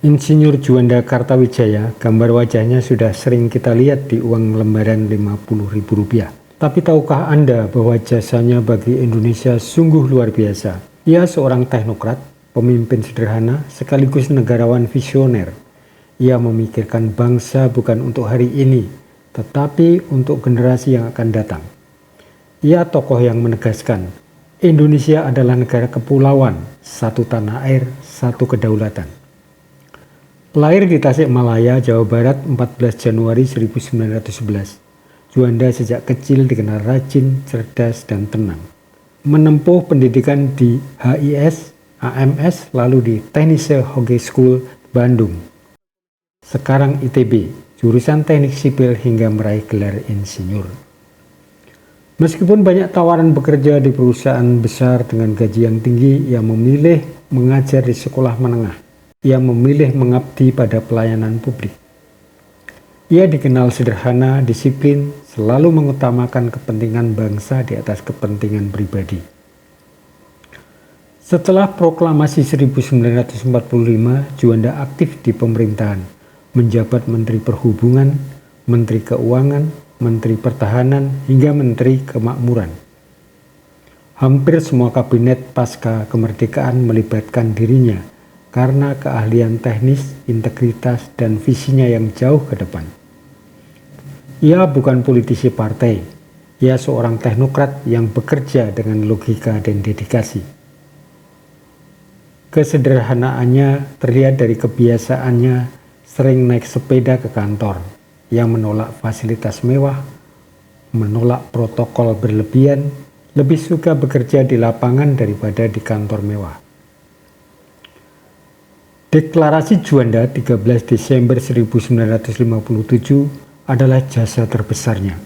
Insinyur Juanda Kartawijaya, gambar wajahnya sudah sering kita lihat di uang lembaran Rp50.000. Tapi tahukah Anda bahwa jasanya bagi Indonesia sungguh luar biasa? Ia seorang teknokrat, pemimpin sederhana, sekaligus negarawan visioner. Ia memikirkan bangsa bukan untuk hari ini, tetapi untuk generasi yang akan datang. Ia tokoh yang menegaskan, Indonesia adalah negara kepulauan, satu tanah air, satu kedaulatan. Lahir di Tasikmalaya, Jawa Barat 14 Januari 1911, Juanda sejak kecil dikenal rajin, cerdas, dan tenang. Menempuh pendidikan di HIS, AMS, lalu di Technische Hogeschool Bandung. Sekarang ITB, jurusan teknik sipil hingga meraih gelar insinyur. Meskipun banyak tawaran bekerja di perusahaan besar dengan gaji yang tinggi, ia memilih mengajar di sekolah menengah. Ia memilih mengabdi pada pelayanan publik. Ia dikenal sederhana, disiplin, selalu mengutamakan kepentingan bangsa di atas kepentingan pribadi. Setelah proklamasi 1945, Juanda aktif di pemerintahan, menjabat Menteri Perhubungan, Menteri Keuangan, Menteri Pertahanan, hingga Menteri Kemakmuran. Hampir semua kabinet pasca kemerdekaan melibatkan dirinya, karena keahlian teknis, integritas, dan visinya yang jauh ke depan. Ia bukan politisi partai, ia seorang teknokrat yang bekerja dengan logika dan dedikasi. Kesederhanaannya terlihat dari kebiasaannya sering naik sepeda ke kantor. Ia menolak fasilitas mewah, menolak protokol berlebihan, lebih suka bekerja di lapangan daripada di kantor mewah. Deklarasi Juanda 13 Desember 1957 adalah jasa terbesarnya.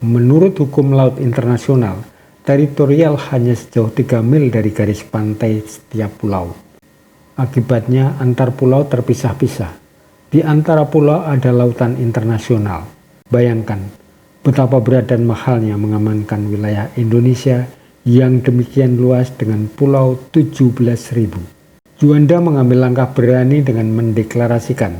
Menurut hukum laut internasional, teritorial hanya sejauh 3 mil dari garis pantai setiap pulau. Akibatnya antar pulau terpisah-pisah. Di antara pulau ada lautan internasional. Bayangkan betapa berat dan mahalnya mengamankan wilayah Indonesia yang demikian luas dengan pulau 17.000. Juanda mengambil langkah berani dengan mendeklarasikan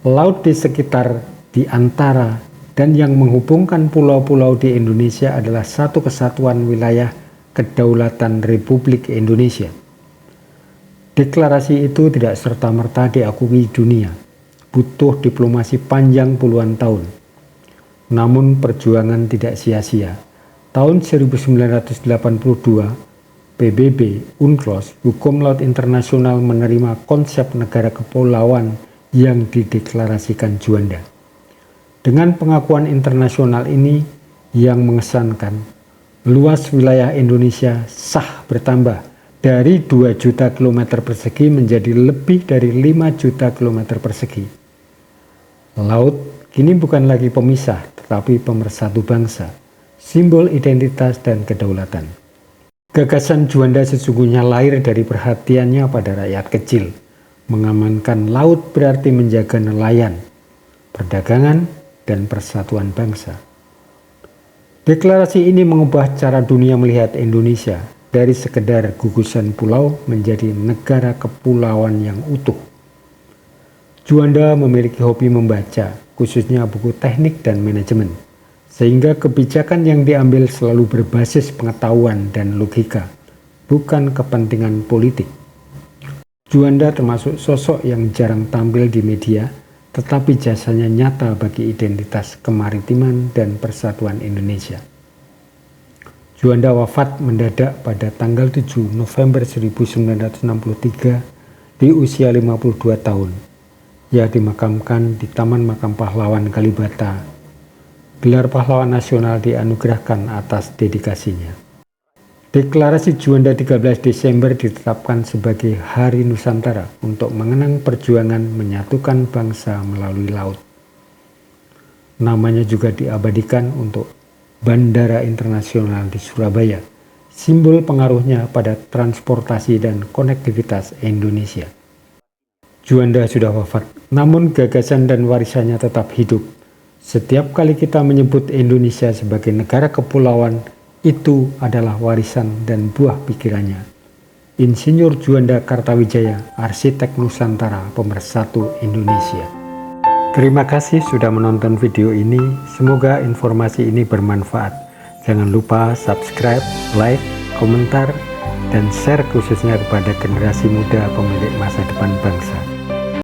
laut di sekitar, di antara, dan yang menghubungkan pulau-pulau di Indonesia adalah satu kesatuan wilayah kedaulatan Republik Indonesia. Deklarasi itu tidak serta-merta diakui dunia, butuh diplomasi panjang puluhan tahun. Namun perjuangan tidak sia-sia. Tahun 1982, PBB, UNCLOS, Hukum Laut Internasional menerima konsep negara kepulauan yang dideklarasikan Juanda. Dengan pengakuan internasional ini yang mengesankan, luas wilayah Indonesia sah bertambah dari 2 juta kilometer persegi menjadi lebih dari 5 juta kilometer persegi. Laut kini bukan lagi pemisah, tetapi pemersatu bangsa, simbol identitas dan kedaulatan. Gagasan Juanda sesungguhnya lahir dari perhatiannya pada rakyat kecil. Mengamankan laut berarti menjaga nelayan, perdagangan, dan persatuan bangsa. Deklarasi ini mengubah cara dunia melihat Indonesia dari sekedar gugusan pulau menjadi negara kepulauan yang utuh. Juanda memiliki hobi membaca, khususnya buku teknik dan manajemen. Sehingga kebijakan yang diambil selalu berbasis pengetahuan dan logika, bukan kepentingan politik. Juanda termasuk sosok yang jarang tampil di media, tetapi jasanya nyata bagi identitas kemaritiman dan persatuan Indonesia. Juanda wafat mendadak pada tanggal 7 November 1963 di usia 52 tahun. Ia dimakamkan di Taman Makam Pahlawan Kalibata. Gelar pahlawan nasional dianugerahkan atas dedikasinya. Deklarasi Juanda 13 Desember ditetapkan sebagai Hari Nusantara untuk mengenang perjuangan menyatukan bangsa melalui laut. Namanya juga diabadikan untuk Bandara Internasional di Surabaya, simbol pengaruhnya pada transportasi dan konektivitas Indonesia. Juanda sudah wafat, namun gagasan dan warisannya tetap hidup. Setiap kali kita menyebut Indonesia sebagai negara kepulauan, itu adalah warisan dan buah pikirannya. Insinyur Juanda Kartawijaya, arsitek Nusantara pemersatu Indonesia. Terima kasih sudah menonton video ini, semoga informasi ini bermanfaat. Jangan lupa subscribe, like, komentar, dan share khususnya kepada generasi muda pemilik masa depan bangsa.